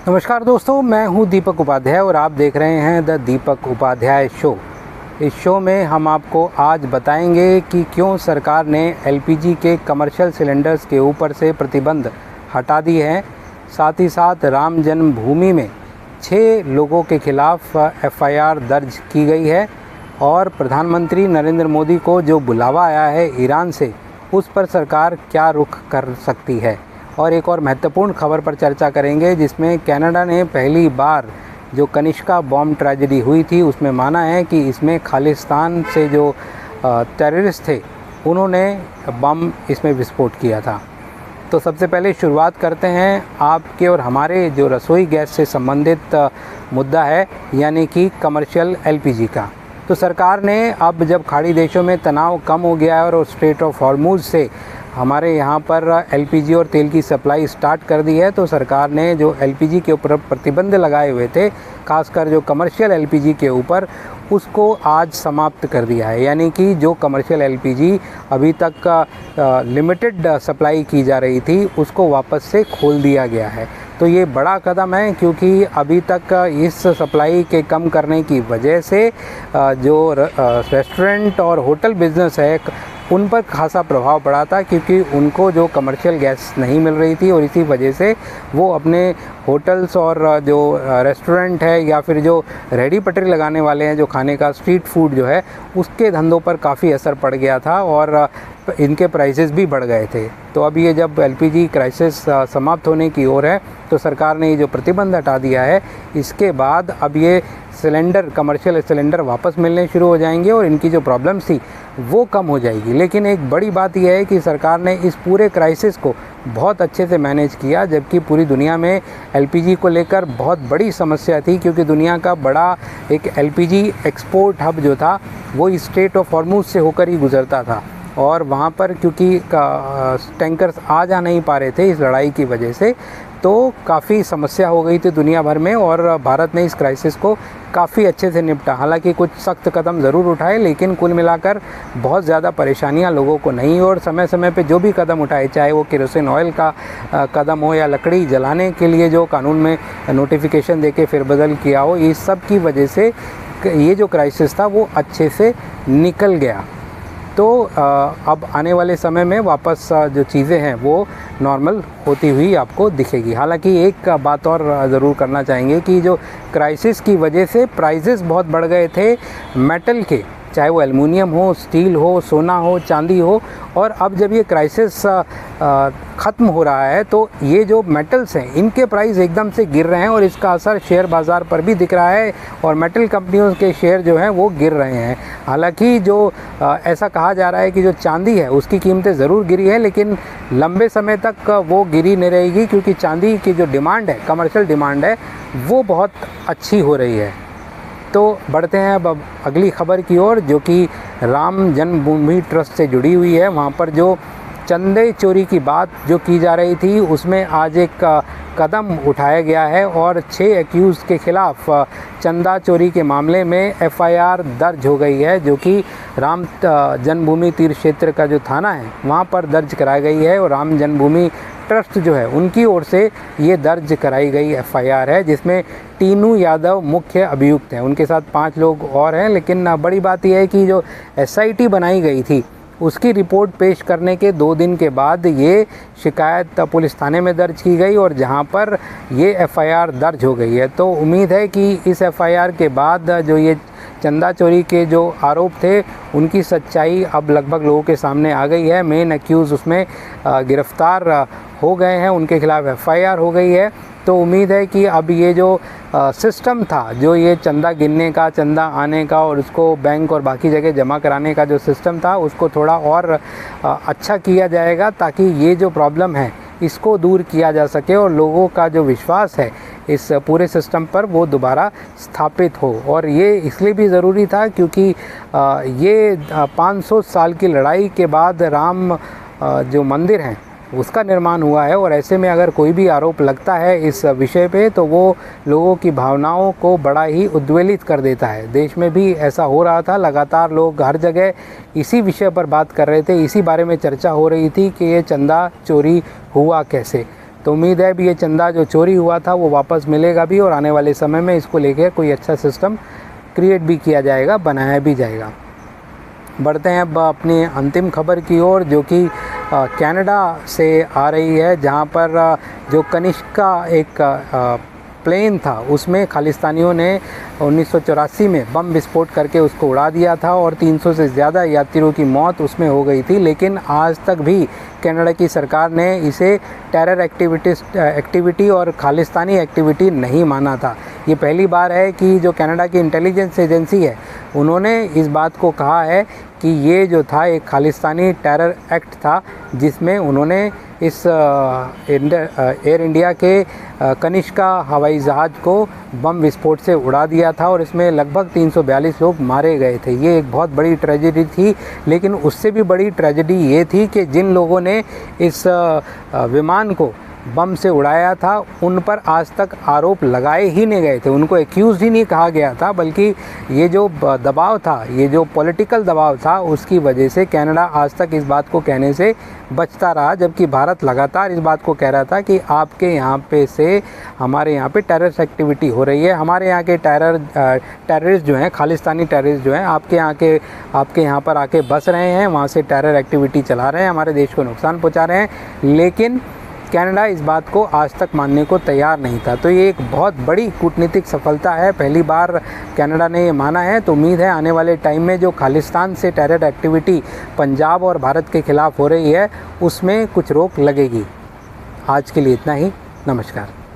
नमस्कार दोस्तों, मैं हूं दीपक उपाध्याय और आप देख रहे हैं द दीपक उपाध्याय शो। इस शो में हम आपको आज बताएंगे कि क्यों सरकार ने एलपीजी के कमर्शियल सिलेंडर्स के ऊपर से प्रतिबंध हटा दी है। साथ ही साथ राम जन्मभूमि में 6 लोगों के खिलाफ एफआईआर दर्ज की गई है और प्रधानमंत्री नरेंद्र मोदी को जो बुलावा आया है ईरान से, उस पर सरकार क्या रुख कर सकती है। और एक और महत्वपूर्ण खबर पर चर्चा करेंगे जिसमें कनाडा ने पहली बार जो कनिष्का बॉम्ब ट्रेजेडी हुई थी उसमें माना है कि इसमें खालिस्तान से जो टेररिस्ट थे उन्होंने बम इसमें विस्फोट किया था। तो सबसे पहले शुरुआत करते हैं आपके और हमारे जो रसोई गैस से संबंधित मुद्दा है, यानी कि कमर्शियल एलपीजी का। तो सरकार ने अब जब खाड़ी देशों में तनाव कम हो गया है और स्ट्रेट ऑफ हॉर्मुज से हमारे यहाँ पर एलपीजी और तेल की सप्लाई स्टार्ट कर दी है, तो सरकार ने जो एलपीजी के ऊपर प्रतिबंध लगाए हुए थे, खासकर जो कमर्शियल एलपीजी के ऊपर, उसको आज समाप्त कर दिया है। यानी कि जो कमर्शियल एलपीजी अभी तक लिमिटेड सप्लाई की जा रही थी उसको वापस से खोल दिया गया है। तो ये बड़ा कदम है क्योंकि अभी तक इस सप्लाई के कम करने की वजह से जो रेस्टोरेंट और होटल बिज़नेस है उन पर खासा प्रभाव पड़ा था, क्योंकि उनको जो कमर्शियल गैस नहीं मिल रही थी और इसी वजह से वो अपने होटल्स और जो रेस्टोरेंट है या फिर जो रेडी पटरी लगाने वाले हैं, जो खाने का स्ट्रीट फूड जो है, उसके धंधों पर काफ़ी असर पड़ गया था और इनके प्राइसेस भी बढ़ गए थे। तो अब ये जब एलपीजी क्राइसिस समाप्त होने की ओर है तो सरकार ने ये जो प्रतिबंध हटा दिया है, इसके बाद अब ये सिलेंडर, कमर्शियल सिलेंडर वापस मिलने शुरू हो जाएंगे और इनकी जो प्रॉब्लम्स थी वो कम हो जाएगी। लेकिन एक बड़ी बात यह है कि सरकार ने इस पूरे क्राइसिस को बहुत अच्छे से मैनेज किया, जबकि पूरी दुनिया में एलपीजी को लेकर बहुत बड़ी समस्या थी, क्योंकि दुनिया का बड़ा एक एलपीजी एक्सपोर्ट हब जो था वो स्ट्रेट ऑफ हॉर्मुज से होकर ही गुजरता था और वहाँ पर क्योंकि टैंकर्स आ जा नहीं पा रहे थे इस लड़ाई की वजह से, तो काफ़ी समस्या हो गई थी दुनिया भर में और भारत ने इस क्राइसिस को काफ़ी अच्छे से निपटा। हालांकि कुछ सख्त कदम ज़रूर उठाए, लेकिन कुल मिलाकर बहुत ज़्यादा परेशानियां लोगों को नहीं, और समय समय पे जो भी कदम उठाए, चाहे वो केरोसिन ऑयल का कदम हो या लकड़ी जलाने के लिए जो कानून में नोटिफिकेशन देके फेरबदल किया हो, इस सब की वजह से ये जो क्राइसिस था वो अच्छे से निकल गया। तो अब आने वाले समय में वापस जो चीज़ें हैं वो नॉर्मल होती हुई आपको दिखेगी। हालांकि एक बात और ज़रूर करना चाहेंगे कि जो क्राइसिस की वजह से प्राइसेस बहुत बढ़ गए थे मेटल के, चाहे वो एल्युमिनियम हो, स्टील हो, सोना हो, चांदी हो, और अब जब ये क्राइसिस ख़त्म हो रहा है तो ये जो मेटल्स हैं इनके प्राइस एकदम से गिर रहे हैं और इसका असर शेयर बाज़ार पर भी दिख रहा है और मेटल कंपनियों के शेयर जो हैं वो गिर रहे हैं। हालांकि जो ऐसा कहा जा रहा है कि जो चांदी है उसकी कीमतें ज़रूर गिरी है, लेकिन लंबे समय तक वो गिरी नहीं रहेगी, क्योंकि चांदी की जो डिमांड है, कमर्शियल डिमांड है, वो बहुत अच्छी हो रही है। तो बढ़ते हैं अब अगली खबर की ओर, जो कि राम जन्मभूमि ट्रस्ट से जुड़ी हुई है। वहाँ पर जो चंदे चोरी की बात जो की जा रही थी उसमें आज एक कदम उठाया गया है और 6 एक्यूज़ के खिलाफ चंदा चोरी के मामले में एफआईआर दर्ज हो गई है, जो कि राम जन्मभूमि तीर्थ क्षेत्र का जो थाना है वहाँ पर दर्ज कराई गई है। और राम जन्मभूमि ट्रस्ट जो है उनकी ओर से ये दर्ज कराई गई एफआईआर है, जिसमें टीनू यादव मुख्य अभियुक्त हैं। उनके साथ 5 लोग और हैं, लेकिन बड़ी बात यह है कि जो एसआईटी बनाई गई थी उसकी रिपोर्ट पेश करने के 2 दिन के बाद ये शिकायत पुलिस थाने में दर्ज की गई और जहां पर ये एफआईआर दर्ज हो गई है। तो उम्मीद है कि इस एफआईआर के बाद जो ये चंदा चोरी के जो आरोप थे उनकी सच्चाई अब लगभग लोगों के सामने आ गई है। मेन एक्यूज़ उसमें गिरफ्तार हो गए हैं, उनके खिलाफ एफआईआर हो गई है। तो उम्मीद है कि अब ये जो सिस्टम था, जो ये चंदा गिनने का, चंदा आने का और उसको बैंक और बाकी जगह जमा कराने का जो सिस्टम था, उसको थोड़ा और अच्छा किया जाएगा, ताकि ये जो प्रॉब्लम है इसको दूर किया जा सके और लोगों का जो विश्वास है इस पूरे सिस्टम पर वो दोबारा स्थापित हो। और ये इसलिए भी ज़रूरी था क्योंकि ये 500 साल की लड़ाई के बाद राम जो मंदिर हैं उसका निर्माण हुआ है, और ऐसे में अगर कोई भी आरोप लगता है इस विषय पे तो वो लोगों की भावनाओं को बड़ा ही उद्वेलित कर देता है। देश में भी ऐसा हो रहा था, लगातार लोग हर जगह इसी विषय पर बात कर रहे थे, इसी बारे में चर्चा हो रही थी कि ये चंदा चोरी हुआ कैसे। तो उम्मीद है भी ये चंदा जो चोरी हुआ था वो वापस मिलेगा भी, और आने वाले समय में इसको लेकर कोई अच्छा सिस्टम क्रिएट भी किया जाएगा, बनाया भी जाएगा। बढ़ते हैं अब अपनी अंतिम खबर की ओर, जो कि कनाडा से आ रही है, जहां पर जो कनिष्का एक प्लेन था उसमें खालिस्तानियों ने 1984 में बम विस्फोट करके उसको उड़ा दिया था और 300 से ज़्यादा यात्रियों की मौत उसमें हो गई थी। लेकिन आज तक भी कनाडा की सरकार ने इसे टेरर एक्टिविटी और खालिस्तानी एक्टिविटी नहीं माना था। ये पहली बार है कि जो कनाडा की इंटेलिजेंस एजेंसी है उन्होंने इस बात को कहा है कि ये जो था एक खालिस्तानी टेरर एक्ट था, जिसमें उन्होंने इस एयर इंडिया के कनिष्का हवाई जहाज़ को बम विस्फोट से उड़ा दिया था और इसमें लगभग 342 लोग मारे गए थे। ये एक बहुत बड़ी ट्रेजेडी थी, लेकिन उससे भी बड़ी ट्रेजेडी ये थी कि जिन लोगों ने इस विमान को बम से उड़ाया था उन पर आज तक आरोप लगाए ही नहीं गए थे, उनको एक्यूज़ ही नहीं कहा गया था, बल्कि ये जो दबाव था, ये जो पॉलिटिकल दबाव था, उसकी वजह से कनाडा आज तक इस बात को कहने से बचता रहा, जबकि भारत लगातार इस बात को कह रहा था कि आपके यहाँ पे से हमारे यहाँ पे टेररिस्ट एक्टिविटी हो रही है, हमारे यहाँ के टेररिस्ट जो हैं, खालिस्तानी टेररिस्ट जो हैं आपके यहाँ पर आके बस रहे हैं, वहाँ से टेरर एक्टिविटी चला रहे हैं, हमारे देश को नुकसान पहुँचा रहे हैं। लेकिन कनाडा इस बात को आज तक मानने को तैयार नहीं था। तो ये एक बहुत बड़ी कूटनीतिक सफलता है, पहली बार कनाडा ने ये माना है। तो उम्मीद है आने वाले टाइम में जो खालिस्तान से टेरर एक्टिविटी पंजाब और भारत के खिलाफ हो रही है उसमें कुछ रोक लगेगी। आज के लिए इतना ही, नमस्कार।